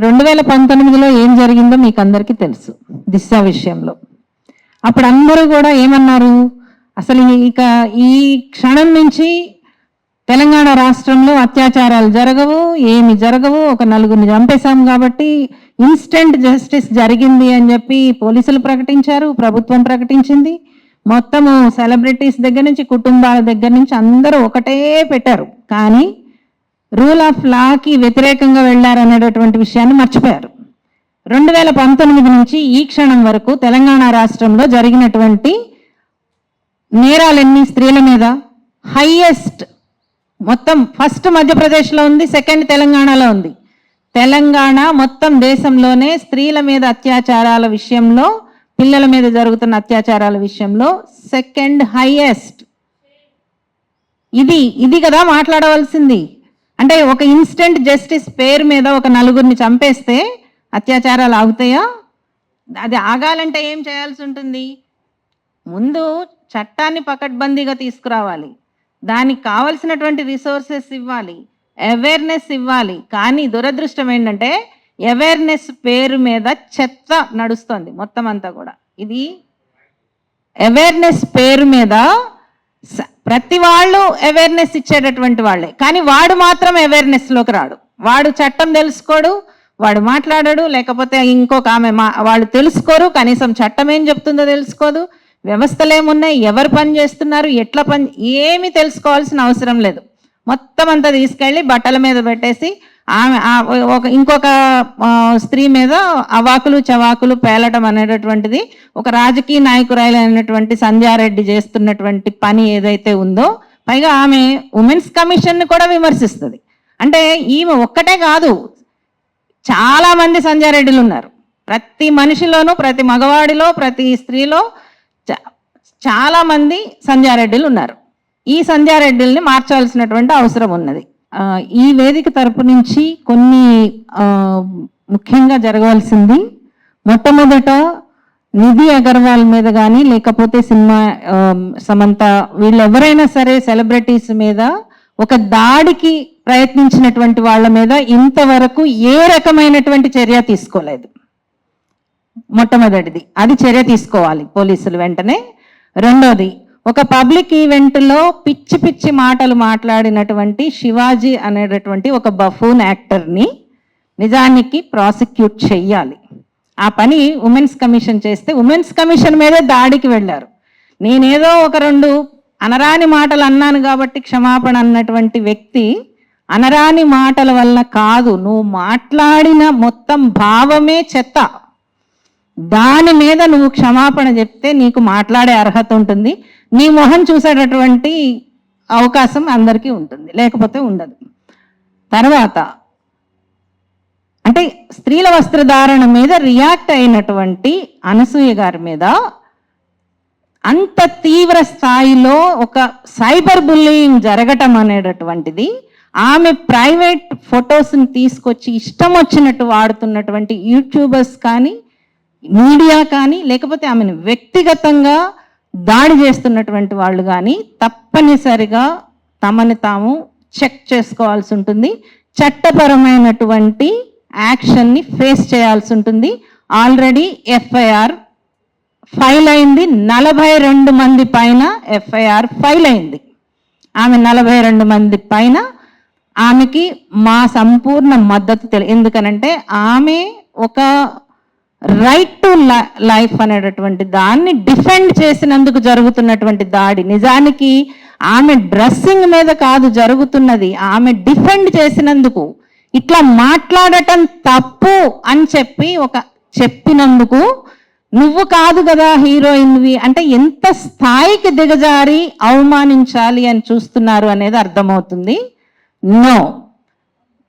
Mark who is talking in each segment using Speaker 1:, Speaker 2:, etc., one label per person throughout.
Speaker 1: 2019లో ఏం జరిగిందో మీకు అందరికీ తెలుసు. దిశ విషయంలో అప్పుడు అందరూ కూడా ఏమన్నారు, అసలు ఇక ఈ క్షణం నుంచి తెలంగాణ రాష్ట్రంలో అత్యాచారాలు జరగవు, ఏమి జరగవు, ఒక నలుగురిని చంపేశాం కాబట్టి ఇన్స్టెంట్ జస్టిస్ జరిగింది అని చెప్పి పోలీసులు ప్రకటించారు, ప్రభుత్వం ప్రకటించింది. మొత్తము సెలబ్రిటీస్ దగ్గర నుంచి కుటుంబాల దగ్గర నుంచి అందరూ ఒకటే పెట్టారు. కానీ రూల్ ఆఫ్ లాకి వ్యతిరేకంగా వెళ్ళారనేటటువంటి విషయాన్ని మర్చిపోయారు. 2019 నుంచి ఈ క్షణం వరకు తెలంగాణ రాష్ట్రంలో జరిగినటువంటి నేరాలన్నీ స్త్రీల మీద హైయెస్ట్, మొత్తం ఫస్ట్ మధ్యప్రదేశ్లో ఉంది, సెకండ్ తెలంగాణలో ఉంది. తెలంగాణ మొత్తం దేశంలోనే స్త్రీల మీద అత్యాచారాల విషయంలో, పిల్లల మీద జరుగుతున్న అత్యాచారాల విషయంలో సెకండ్ హైయెస్ట్. ఇది కదా మాట్లాడవలసింది. అంటే ఒక ఇన్స్టెంట్ జస్టిస్ పేరు మీద ఒక నలుగురిని చంపేస్తే అత్యాచారాలు ఆగుతాయా? అది ఆగాలంటే ఏం చేయాల్సి ఉంటుంది? ముందు చట్టాన్ని పకడ్బందీగా తీసుకురావాలి, దానికి కావలసినటువంటి రిసోర్సెస్ ఇవ్వాలి, అవేర్నెస్ ఇవ్వాలి. కానీ దురదృష్టం ఏంటంటే అవేర్నెస్ పేరు మీద చెత్త నడుస్తుంది మొత్తం అంతా కూడా. ఇది అవేర్నెస్ పేరు మీద ప్రతి వాళ్ళు అవేర్నెస్ ఇచ్చేటటువంటి వాళ్ళే, కానీ వాడు మాత్రం అవేర్నెస్లోకి రాడు. వాడు చట్టం తెలుసుకోడు, వాడు మాట్లాడాడు, లేకపోతే ఇంకొక ఆమె వాళ్ళు తెలుసుకోరు, కనీసం చట్టం ఏం చెప్తుందో తెలుసుకోదు, వ్యవస్థలు ఏమున్నాయి, ఎవరు పని చేస్తున్నారు, ఎట్లా పని, ఏమీ తెలుసుకోవాల్సిన అవసరం లేదు. మొత్తం అంతా తీసుకెళ్ళి బట్టల మీద పెట్టేసి ఆమె ఇంకొక స్త్రీ మీద అవాకులు చవాకులు పేలటం అనేటటువంటిది ఒక రాజకీయ నాయకురాలు అయినటువంటి సంధ్యారెడ్డి చేస్తున్నటువంటి పని ఏదైతే ఉందో, పైగా ఆమె ఉమెన్స్ కమిషన్ని కూడా విమర్శిస్తుంది. అంటే ఈమె ఒక్కటే కాదు, చాలా మంది సంధ్యారెడ్డిలు ఉన్నారు. ప్రతి మనిషిలోనూ, ప్రతి మగవాడిలో, ప్రతి స్త్రీలో చాలా మంది సంధ్యారెడ్డిలు ఉన్నారు. ఈ సంధ్యారెడ్డిల్ని మార్చాల్సినటువంటి అవసరం ఉన్నది. ఈ వేదిక తరపు నుంచి కొన్ని ముఖ్యంగా జరగవలసింది, మొట్టమొదట నిధి అగర్వాల్ మీద కానీ, లేకపోతే సినిమా సమంత, వీళ్ళు ఎవరైనా సరే సెలబ్రిటీస్ మీద ఒక దాడికి ప్రయత్నించినటువంటి వాళ్ళ మీద ఇంతవరకు ఏ రకమైనటువంటి చర్య తీసుకోలేదు. మొట్టమొదటిది అది చర్య తీసుకోవాలి పోలీసులు వెంటనే. రెండోది, ఒక పబ్లిక్ ఈవెంట్లో పిచ్చి పిచ్చి మాటలు మాట్లాడినటువంటి శివాజీ అనేటటువంటి ఒక బఫూన్ యాక్టర్ని నిజానికి ప్రాసిక్యూట్ చెయ్యాలి. ఆ పని ఉమెన్స్ కమిషన్ చేస్తే, ఉమెన్స్ కమిషన్ మీదే దాడికి వెళ్ళారు. నేనేదో ఒక రెండు అనరాని మాటలు అన్నాను కాబట్టి క్షమాపణ అన్నటువంటి వ్యక్తి అనరాని మాటల వల్ల కాదు, నువ్వు మాట్లాడిన మొత్తం భావమే చెత్త, దాని మీద నువ్వు క్షమాపణ చెప్తే నీకు మాట్లాడే అర్హత ఉంటుంది, నీ మొహం చూసేటటువంటి అవకాశం అందరికీ ఉంటుంది, లేకపోతే ఉండదు. తర్వాత అంటే స్త్రీల వస్త్రధారణ మీద రియాక్ట్ అయినటువంటి అనసూయ గారి మీద అంత తీవ్ర స్థాయిలో ఒక సైబర్ బుల్లింగ్ జరగటం అనేటటువంటిది, ఆమె ప్రైవేట్ ఫొటోస్ని తీసుకొచ్చి ఇష్టం వచ్చినట్టు వాడుతున్నటువంటి యూట్యూబర్స్ కానీ, మీడియా కానీ, లేకపోతే ఆమెను వ్యక్తిగతంగా దాడి చేస్తున్నటువంటి వాళ్ళు కానీ తప్పనిసరిగా తమని తాము చెక్ చేసుకోవాల్సి ఉంటుంది. చట్టపరమైనటువంటి యాక్షన్ని ఫేస్ చేయాల్సి ఉంటుంది. ఆల్రెడీ ఎఫ్ఐఆర్ ఫైల్ అయింది, 42 మంది పైన ఎఫ్ఐఆర్ ఫైల్ అయింది. ఆమె 42 మంది పైన, ఆమెకి మా సంపూర్ణ మద్దతు ఎందుకనంటే ఆమె ఒక రైట్ టు లైఫ్ అనేటటువంటి దాన్ని డిఫెండ్ చేసినందుకు జరుగుతున్నటువంటి దాడి. నిజానికి ఆమె డ్రెస్సింగ్ మీద కాదు జరుగుతున్నది, ఆమె డిఫెండ్ చేసినందుకు, ఇట్లా మాట్లాడటం తప్పు అని చెప్పినందుకు నువ్వు కాదు కదా హీరోయిన్వి అంటే ఎంత స్థాయికి దిగజారి అవమానించాలి అని చూస్తున్నారు అనేది అర్థమవుతుంది. నో,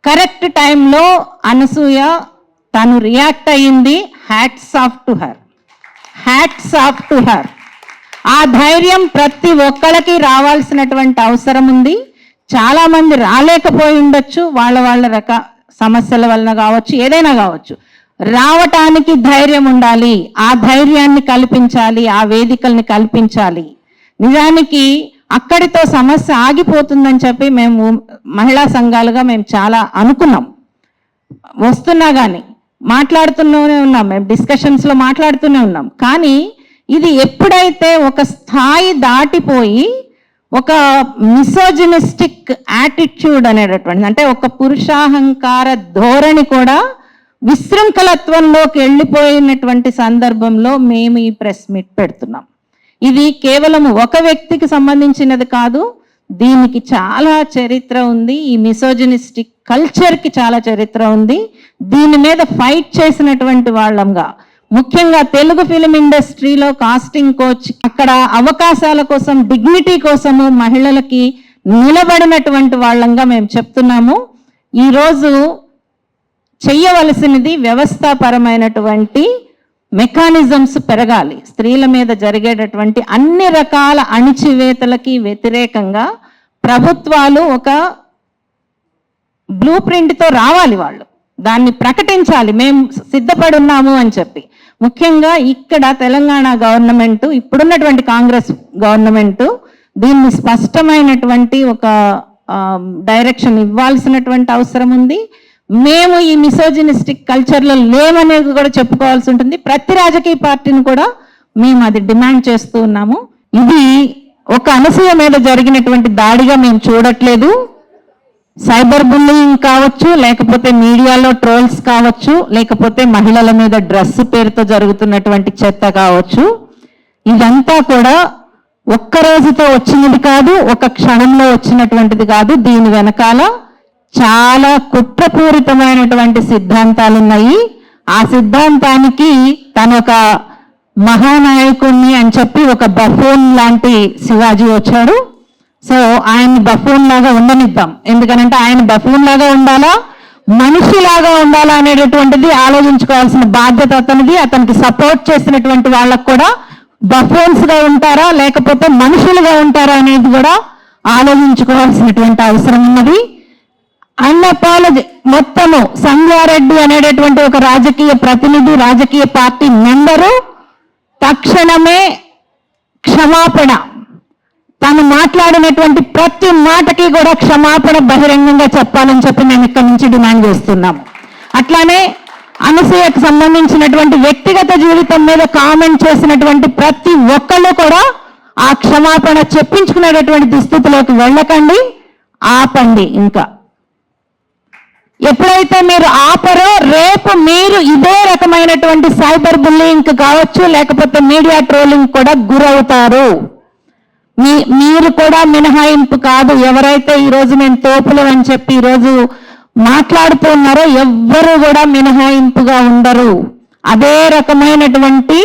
Speaker 1: కరెక్ట్ టైంలో అనసూయ తను రియాక్ట్ అయ్యింది. Hats off to her, hats off to her. ఆ ధైర్యం ప్రతి ఒక్కళ్ళకి రావాల్సినటువంటి అవసరం ఉంది. చాలామంది రాలేకపోయి ఉండొచ్చు, వాళ్ళ సమస్యల వలన కావచ్చు, ఏదైనా కావచ్చు. రావటానికి ధైర్యం ఉండాలి, ఆ ధైర్యాన్ని కల్పించాలి, ఆ వేదికల్ని కల్పించాలి. నిజానికి అక్కడితో సమస్య ఆగిపోతుందని చెప్పి మేము మహిళా సంఘాలుగా మేము చాలా అనుకున్నాం. వస్తున్నా కానీ మాట్లాడుతూనే ఉన్నాం, మేము డిస్కషన్స్లో మాట్లాడుతూనే ఉన్నాం. కానీ ఇది ఎప్పుడైతే ఒక స్థాయి దాటిపోయి ఒక మిసోజినిస్టిక్ యాటిట్యూడ్ అనేటటువంటి, అంటే ఒక పురుషాహంకార ధోరణి కూడా విశృంఖలత్వంలోకి వెళ్ళిపోయినటువంటి సందర్భంలో మేము ఈ ప్రెస్ మీట్ పెడుతున్నాం. ఇది కేవలం ఒక వ్యక్తికి సంబంధించినది కాదు, దీనికి చాలా చరిత్ర ఉంది. ఈ మిసోజినిస్టిక్ కల్చర్కి చాలా చరిత్ర ఉంది. దీని మీద ఫైట్ చేసినటువంటి వాళ్ళంగా, ముఖ్యంగా తెలుగు ఫిలిం ఇండస్ట్రీలో కాస్టింగ్ కోచ్, అక్కడ అవకాశాల కోసం, డిగ్నిటీ కోసము మహిళలకి నిలబడినటువంటి వాళ్ళంగా మేము చెప్తున్నాము. ఈరోజు చెయ్యవలసినది వ్యవస్థాపరమైనటువంటి మెకానిజమ్స్ పెరగాలి. స్త్రీల మీద జరిగేటటువంటి అన్ని రకాల అణిచివేతలకి వ్యతిరేకంగా ప్రభుత్వాలు ఒక బ్లూ ప్రింట్తో రావాలి, వాళ్ళు దాన్ని ప్రకటించాలి, మేము సిద్ధపడి ఉన్నాము అని చెప్పి. ముఖ్యంగా ఇక్కడ తెలంగాణ గవర్నమెంట్, ఇప్పుడున్నటువంటి కాంగ్రెస్ గవర్నమెంట్ దీన్ని స్పష్టమైనటువంటి ఒక డైరెక్షన్ ఇవ్వాల్సినటువంటి అవసరం ఉంది. మేము ఈ మిసోజినిస్టిక్ కల్చర్లో లేమనేది కూడా చెప్పుకోవాల్సి ఉంటుంది. ప్రతి రాజకీయ పార్టీని కూడా మేము అది డిమాండ్ చేస్తూ ఉన్నాము. ఇది ఒక అనసూయ మీద జరిగినటువంటి దాడిగా మేము చూడట్లేదు. సైబర్ బుల్లింగ్ కావచ్చు, లేకపోతే మీడియాలో ట్రోల్స్ కావచ్చు, లేకపోతే మహిళల మీద డ్రెస్ పేరుతో జరుగుతున్నటువంటి చెత్త కావచ్చు, ఇదంతా కూడా ఒక్క రోజుతో వచ్చినది కాదు, ఒక క్షణంలో వచ్చినటువంటిది కాదు. దీని వెనకాల చాలా కుట్రపూరితమైనటువంటి సిద్ధాంతాలు ఉన్నాయి. ఆ సిద్ధాంతానికి తను ఒక మహానాయకుణ్ణి అని చెప్పి ఒక బఫూన్ లాంటి శివాజీ వచ్చాడు. సో ఆయన బఫూన్ లాగా ఉండనిద్దాం. ఎందుకనంటే ఆయన బఫూన్ లాగా ఉండాలా, మనిషిలాగా ఉండాలా అనేటటువంటిది ఆలోచించుకోవాల్సిన బాధ్యత అతనిది. అతనికి సపోర్ట్ చేసినటువంటి వాళ్ళకు కూడా బఫూన్స్ గా ఉంటారా లేకపోతే మనుషులుగా ఉంటారా అనేది కూడా ఆలోచించుకోవాల్సినటువంటి అవసరం ఉన్నది. అన్నపాలజీ మొత్తము సంగారెడ్డి అనేటటువంటి ఒక రాజకీయ ప్రతినిధి, రాజకీయ పార్టీ మెంబరు తక్షణమే క్షమాపణ, తను మాట్లాడినటువంటి ప్రతి మాటకి కూడా క్షమాపణ బహిరంగంగా చెప్పాలని చెప్పి మేము ఇక్కడి నుంచి డిమాండ్ చేస్తున్నాము. అట్లానే అనసూయకు సంబంధించినటువంటి వ్యక్తిగత జీవితం మీద కామెంట్ చేసినటువంటి ప్రతి ఒక్కళ్ళు కూడా ఆ క్షమాపణ చెప్పించుకునేటటువంటి దుస్థితిలోకి వెళ్ళకండి, ఆపండి. ఇంకా ఎప్పుడైతే మీరు ఆపరో రేపు మీరు ఇదే రకమైనటువంటి సైబర్ బుల్లింగ్ కావచ్చు, లేకపోతే మీడియా ట్రోలింగ్ కూడా గురవుతారు. మీరు కూడా మినహాయింపు కాదు. ఎవరైతే ఈరోజు మేము తోపులు అని చెప్పి ఈరోజు మాట్లాడుతున్నారో ఎవ్వరు కూడా మినహాయింపుగా ఉండరు. అదే రకమైనటువంటి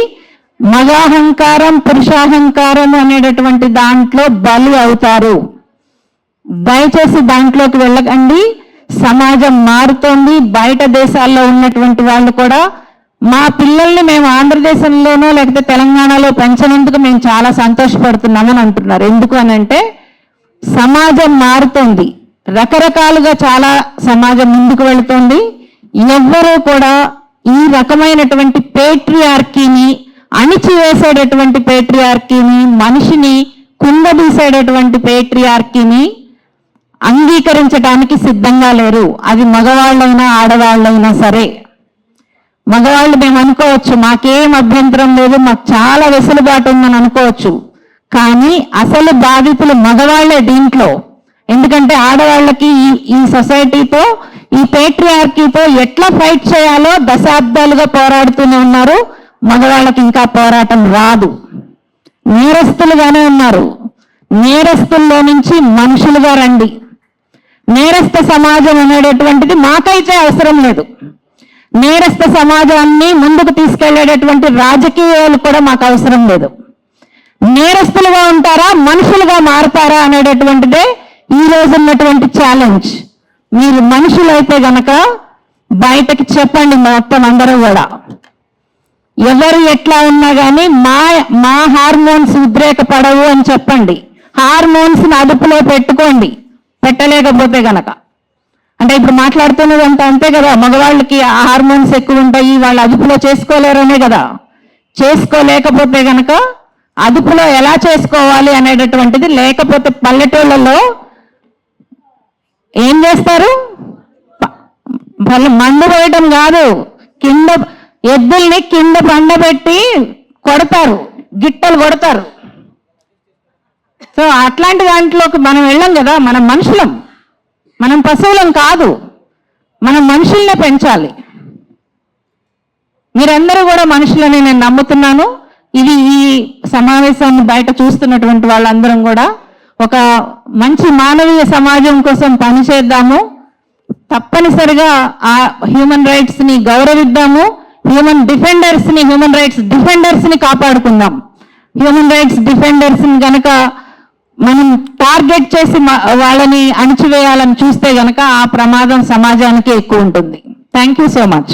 Speaker 1: మగాహంకారం, పురుషాహంకారం అనేటటువంటి దాంట్లో బలి అవుతారు. దయచేసి దాంట్లోకి వెళ్ళకండి. సమాజం మారుతోంది. బయట దేశాల్లో ఉన్నటువంటి వాళ్ళు కూడా మా పిల్లల్ని మేము ఆంధ్రదేశంలోనో లేకపోతే తెలంగాణలో పెంచినందుకు మేము చాలా సంతోషపడుతున్నామని అంటున్నారు. ఎందుకు అనంటే సమాజం మారుతోంది, రకరకాలుగా చాలా సమాజం ముందుకు వెళుతోంది. ఎవ్వరూ కూడా ఈ రకమైనటువంటి పేట్రియార్కీని, అణిచివేసేటటువంటి పేట్రియార్కీని, మనిషిని కుంగదీసేటటువంటి పేట్రియార్కీని అంగీకరించడానికి సిద్ధంగా లేరు. అది మగవాళ్ళైనా ఆడవాళ్ళైనా సరే. మగవాళ్ళు మేము అనుకోవచ్చు మాకేం అభ్యంతరం లేదు, మాకు చాలా వెసులుబాటు ఉందని అనుకోవచ్చు. కానీ అసలు బాధితులు మగవాళ్లే దీంట్లో. ఎందుకంటే ఆడవాళ్ళకి ఈ సొసైటీతో, ఈ పేట్రియార్కీతో ఎట్లా ఫైట్ చేయాలో దశాబ్దాలుగా పోరాడుతూనే ఉన్నారు. మగవాళ్ళకి ఇంకా పోరాటం రాదు. నేరస్తులుగానే ఉన్నారు. నేరస్తుల్లో నుంచి మనుషులుగా రండి. నేరస్థ సమాజం అనేటటువంటిది మాకైతే అవసరం లేదు. నేరస్థ సమాజాన్ని ముందుకు తీసుకెళ్లేటటువంటి రాజకీయాలు కూడా మాకు అవసరం లేదు. నేరస్తులుగా ఉంటారా, మనుషులుగా మారుతారా అనేటటువంటిదే ఈ రోజు ఉన్నటువంటి ఛాలెంజ్. మీరు మనుషులైతే గనక బయటకి చెప్పండి. మొత్తం అందరూ కూడా ఎవరు ఎట్లా ఉన్నా కానీ మా హార్మోన్స్ ఉద్రేకపడవు అని చెప్పండి. హార్మోన్స్ ని అదుపులో పెట్టుకోండి. పెట్టలేకపోతే గనక అంటే ఇప్పుడు మాట్లాడుతున్నదంతా అంతే కదా, మగవాళ్ళకి హార్మోన్స్ ఎక్కువ ఉంటాయి, వాళ్ళు అదుపులో చేసుకోలేరనే కదా. చేసుకోలేకపోతే గనక అదుపులో ఎలా చేసుకోవాలి అనేటటువంటిది, లేకపోతే పల్లెటూళ్ళలో ఏం చేస్తారు, మందు పోయటం కాదు, కింద ఎద్దుల్ని కింద పండబెట్టి కొడతారు, గిట్టలు కొడతారు. సో అట్లాంటి దాంట్లోకి మనం వెళ్ళాం కదా. మనం మనుషులం, మనం పశువులం కాదు, మనం మనుషుల్నే పెంచాలి. మీరందరూ కూడా మనుషులని నేను నమ్ముతున్నాను. ఇది ఈ సమావేశాన్ని బయట చూస్తున్నటువంటి వాళ్ళందరం కూడా ఒక మంచి మానవీయ సమాజం కోసం పనిచేద్దాము. తప్పనిసరిగా ఆ హ్యూమన్ రైట్స్ని గౌరవిద్దాము. హ్యూమన్ రైట్స్ డిఫెండర్స్ని కాపాడుకుందాం. హ్యూమన్ రైట్స్ డిఫెండర్స్ని గనక మనం టార్గెట్ చేసి వాళ్ళని అణిచివేయాలని చూస్తే గనక ఆ ప్రమాదం సమాజానికి ఎక్కువ ఉంటుంది. Thank you so much.